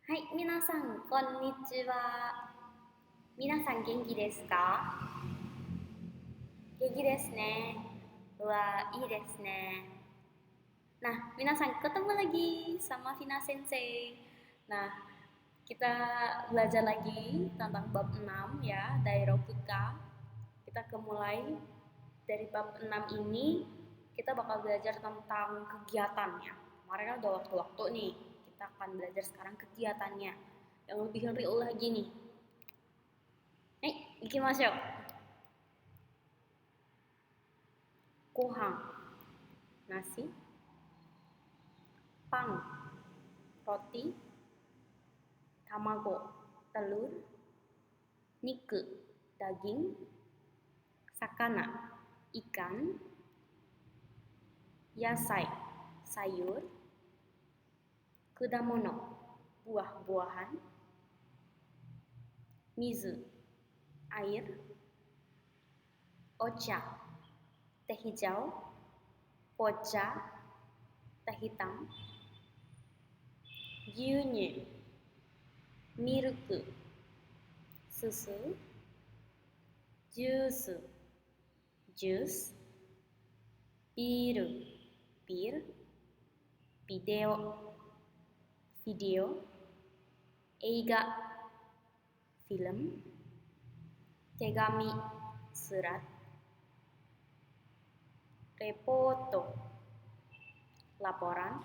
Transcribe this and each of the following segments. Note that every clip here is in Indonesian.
はい、皆さん、こんにちは。皆さん元気ですか？元気ですね。Wah,いいですね. Nah, minasan, ketemu lagi sama Vina Sensei. Nah, kita belajar lagi tentang bab 6 ya, Dairokuka. Kita kemulai dari bab 6 ini, kita bakal belajar tentang kegiatannya. Kemarin kan udah waktu-waktu nih, kita akan belajar sekarang kegiatannya. Yang lebih real lagi nih. Ikimashou. Gohan, nasi. Pan, roti. Tamago, telur. Niku, daging. Sakana, ikan. Yasai, sayur. Kudamono, buah-buahan. Mizu, air. Ocha, teh hijau. Pocha, teh hitam. Gyunyu, milk, susu. Juice, juice. Bir, bir. Video, video. Eiga, film. Tegami, surat. Repoto, laporan.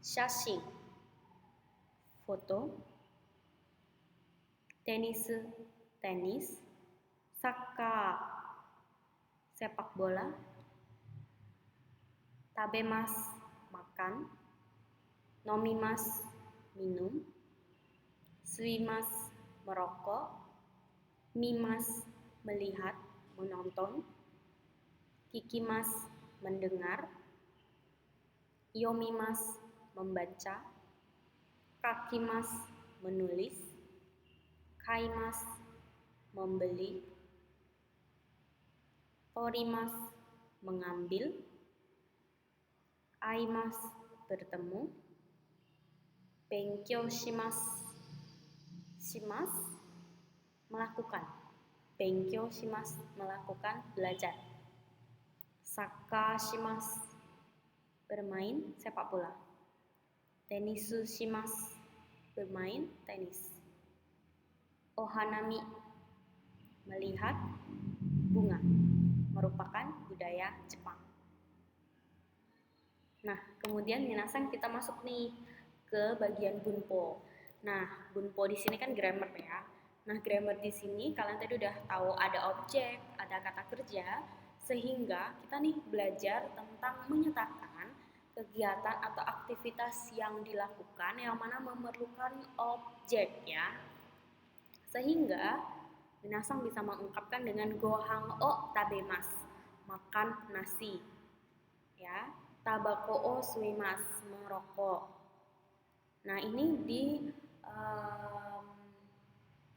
Shashin, foto. Tenis, tenis. Saka, sepak bola. Tabemas, makan. Nomimas, minum. Suimas, merokok. Mimas, melihat, menonton. Kikimas, mendengar. Yomimas, membaca. Kakimas, menulis. Kaimas, membeli. Torimas, mengambil. Aimas, bertemu. Benkyou shimasu. Shimas, melakukan. Benkyou shimasu, melakukan, belajar. Saka shimasu, bermain sepak bola. Tenisu shimasu, bermain tenis. Ohanami, melihat bunga, merupakan budaya Jepang. Nah, kemudian minasan kita masuk nih ke bagian bunpo. Nah, bunpo di sini kan grammar ya. Nah, grammar di sini kalian tadi udah tahu ada objek, ada kata kerja, sehingga kita nih belajar tentang menyatakan kegiatan atau aktivitas yang dilakukan yang mana memerlukan objek ya. Sehingga minasan bisa mengungkapkan dengan gohan o tabemasu, makan nasi. Ya, tabako o suimasu, merokok. Nah, ini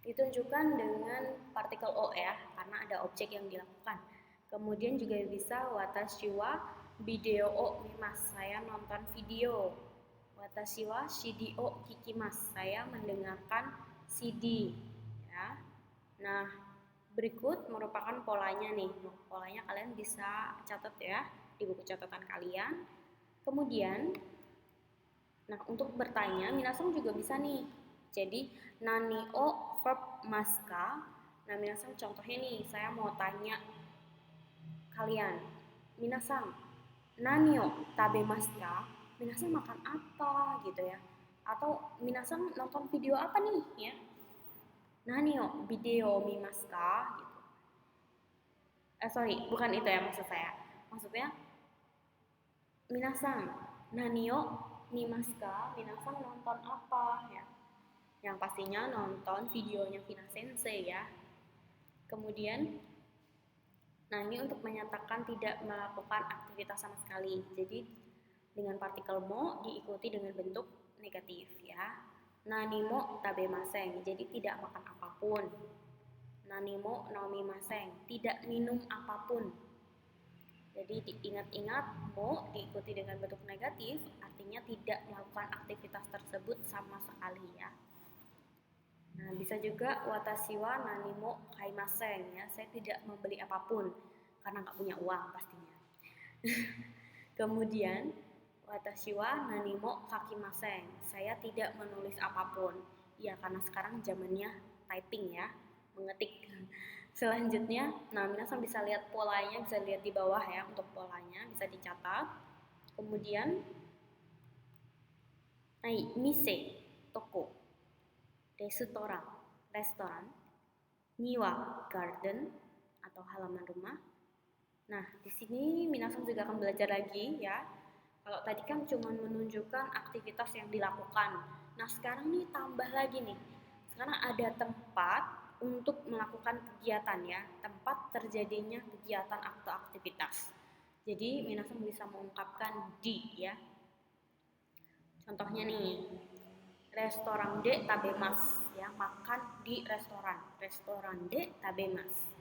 ditunjukkan dengan partikel o ya, karena ada objek yang dilakukan. Kemudian juga bisa watashi wa video o mimasu, saya nonton video. Watashi wa CD o kikimasu, saya mendengarkan CD ya. Nah, berikut merupakan polanya nih. Polanya kalian bisa catat ya di buku catatan kalian. Kemudian, nah untuk bertanya, minasan juga bisa nih. Jadi, nani o verb maska. Nah, minasan contohnya nih, saya mau tanya kalian. Minasan, nani o tabemasu ka? Minasan makan apa gitu ya. Atau minasan nonton video apa nih ya? Nani o video mimasu ka? Gitu. Sorry, bukan itu ya maksud saya. Maksudnya, minasan, nani o mimasu ka? Minasan nonton apa ya? Yang pastinya nonton videonya Vina Sensei ya. Kemudian, nah ini untuk menyatakan tidak melakukan aktivitas sama sekali. Jadi dengan partikel mo diikuti dengan bentuk negatif ya. Nani mo tabemasen, jadi tidak makan apapun. Nani mo nomimasen, tidak minum apapun. Jadi diingat-ingat, mo diikuti dengan bentuk negatif artinya tidak melakukan aktivitas tersebut sama sekali ya. Nah, bisa juga watashi wa nani mo kaimasen ya, saya tidak membeli apapun karena nggak punya uang pastinya. Kemudian watashi wa nani mo kakimasen, saya tidak menulis apapun. Ya, karena sekarang zamannya typing ya, mengetik. Selanjutnya, nah minasan bisa lihat polanya, bisa lihat di bawah ya untuk polanya, bisa dicatat. Kemudian, mise, toko, restoran, niwa, garden atau halaman rumah. Nah, di sini minasan juga akan belajar lagi ya. Kalau tadi kan cuma menunjukkan aktivitas yang dilakukan. Nah, sekarang nih tambah lagi nih. Sekarang ada tempat untuk melakukan kegiatan ya, tempat terjadinya kegiatan atau aktivitas. Jadi minasan bisa mengungkapkan di ya. Contohnya nih, restoran de tabemas ya, makan di restoran de tabemas.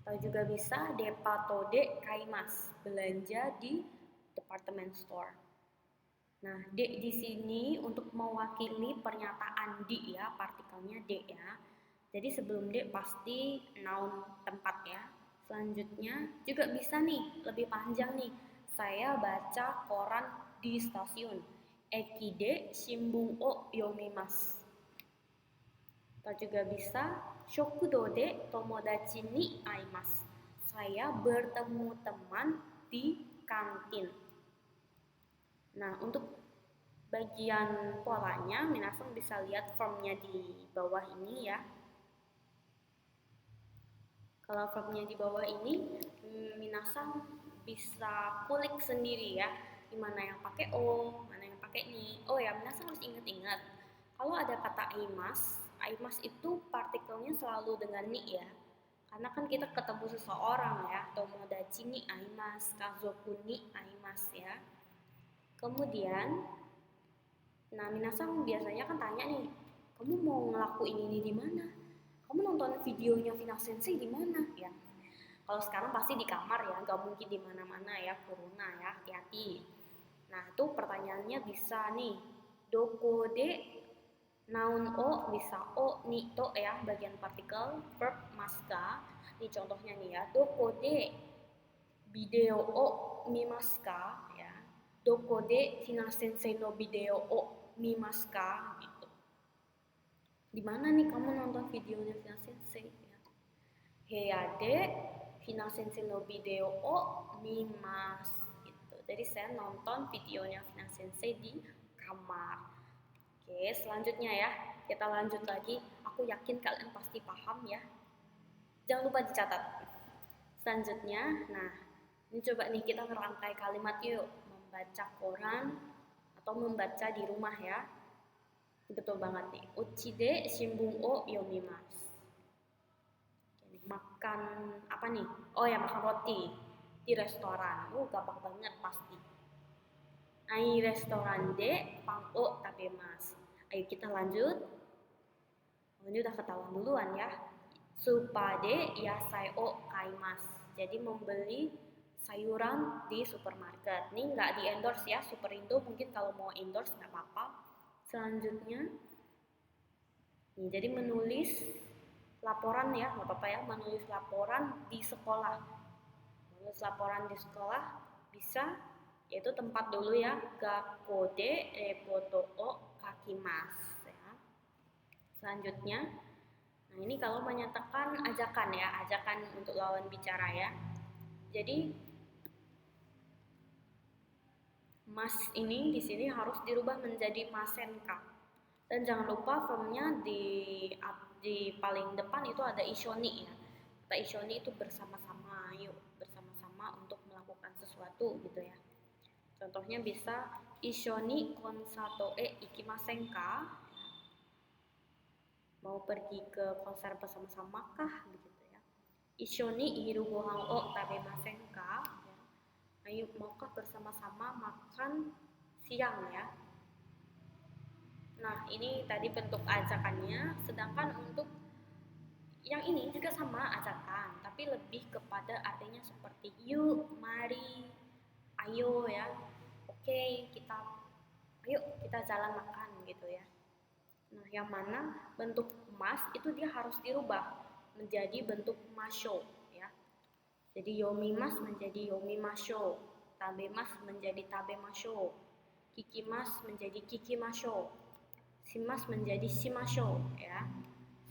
Atau juga bisa depato de kaimas, belanja di department store. Nah, de di sini untuk mewakili pernyataan di ya, partikelnya de ya. Jadi sebelum de pasti noun tempat ya. Selanjutnya juga bisa nih, lebih panjang nih. Saya baca koran di stasiun. Eki de shimbun o yomimasu. Atau juga bisa shokudo de tomodachi ni aimasu. Saya bertemu teman di kantin. Nah, untuk bagian polanya, minasan bisa lihat formnya di bawah ini ya. Kalau formnya di bawah ini, minasan bisa kulik sendiri ya, dimana yang pakai o, mana yang pakai ni. Oh ya, minasan harus ingat-ingat. Kalau ada kata aimas itu partikelnya selalu dengan ni ya. Karena kan kita ketemu seseorang ya, tomodachi ni aimasu, kazoku ni aimasu ya. Kemudian, nah minasan biasanya kan tanya nih, kamu mau ngelakuin ini di mana? Kamu nonton videonya Final Sensei di mana? Ya, kalau sekarang pasti di kamar ya, nggak mungkin di mana-mana ya, corona ya, hati-hati. Nah itu pertanyaannya bisa nih, doko de noun o bisa o ni to ya, bagian partikel verb maska. Ini contohnya nih ya, doko de video o mimasu ka ya. Doko de Final Sensei no video o mimasu ka gitu. Di mana nih kamu nonton videonya Final Sensei ya? Heya de Final Sensei no video o mimasu gitu. Jadi saya nonton videonya Final Sensei di kamar. Oke, selanjutnya ya. Kita lanjut lagi. Aku yakin kalian pasti paham ya. Jangan lupa dicatat. Selanjutnya, nah, ini coba nih kita ngerangkai kalimat yuk. Membaca koran atau membaca di rumah ya. Betul banget nih. Uchi de shimbun o yomimasu. Makan apa nih? Oh ya, makan roti di restoran. Gampang banget pasti. Ai restoran de pang o tabemasu. Ayo kita lanjut. Ini udah ketahuan duluan ya. Supade yasai o kaimasu. Jadi membeli sayuran di supermarket. Ini nggak di endorse ya, Superindo mungkin kalau mau endorse nggak apa-apa. Selanjutnya, nih, jadi menulis laporan ya, nggak apa-apa ya, menulis laporan di sekolah. Menulis laporan di sekolah bisa, yaitu tempat dulu ya, gakko de reporto o kakimasu ya. Selanjutnya, nah ini kalau menyatakan ajakan ya, ajakan untuk lawan bicara ya. Jadi mas ini di sini harus dirubah menjadi masenka. Dan jangan lupa formnya di paling depan itu ada ishoni ya. Kata ishoni itu bersama-sama, yuk bersama-sama untuk melakukan sesuatu gitu ya. Contohnya bisa ishoni konsato ikimasenka. Mau pergi ke konser bersama-sama kah begitu ya. Ishoni hiru gohan o tabemasenka. Ayo maukah bersama-sama makan siang ya. Nah ini tadi bentuk ajakannya. Sedangkan untuk Yang ini juga sama ajakan, tapi lebih kepada artinya seperti yuk, mari, ayo ya. Oke, ayo kita jalan makan gitu ya. Nah, yang mana bentuk mas itu dia harus dirubah menjadi bentuk masho ya. Jadi yomimas menjadi yomimasho, tabemas menjadi tabemasho, kikimas menjadi kikimasho, simas menjadi simasho ya.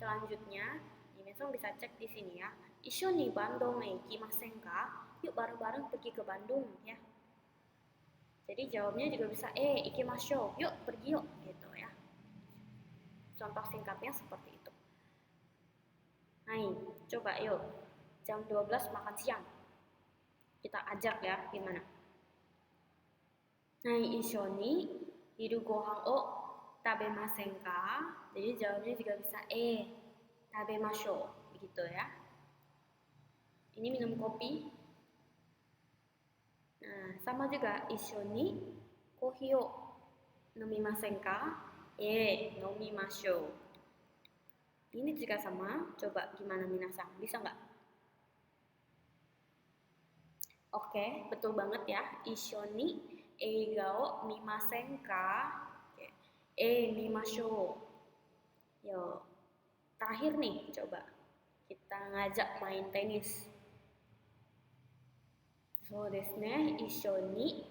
Selanjutnya, Nimesong bisa cek di sini ya. Isho ni Bandung ikimasen ka? Yuk bareng-bareng pergi ke Bandung ya. Jadi jawabnya juga bisa ikimasho, yuk pergi yuk gitu ya. Contoh singkatnya seperti itu. Nah, coba yuk. Jam 12 makan siang. Kita ajak ya, gimana? Nah, isho ni hiru gohan o tabemasen ka? Jadi jawabnya juga bisa tabemasho, begitu ya. Ini minum kopi. Nah, sama juga isho ni kohi o nomimasen ka? Nomimasho. Ini juga sama. Coba gimana minasang? Bisa nggak? Oke, betul banget ya. Isho ni eiga o mimasen ka? Mimasho. Yo, terakhir nih, coba kita ngajak main tenis. So desu ne, isho ni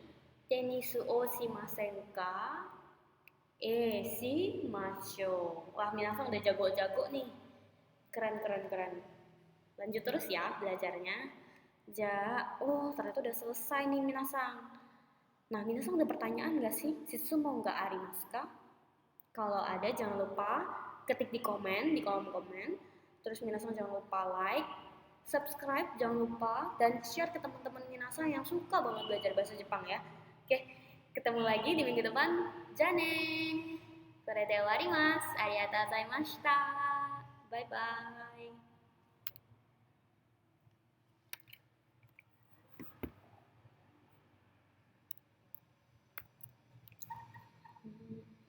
tenis o shimasen ka? Shimasho. Wah, minasang udah jago-jago nih. Keren, keren, keren. Lanjut terus ya belajarnya. Ternyata udah selesai nih minasang. Nah, minasang ada pertanyaan nggak sih? Sitsu mau nggak arimasu ka? Kalau ada jangan lupa ketik di kolom komen. Terus minasang jangan lupa like, subscribe jangan lupa, dan share ke teman-teman minasang yang suka banget belajar bahasa Jepang ya. Oke, ketemu lagi di minggu depan. Jane! Kore de warimasu. Arigatou gozaimashita. Bye bye.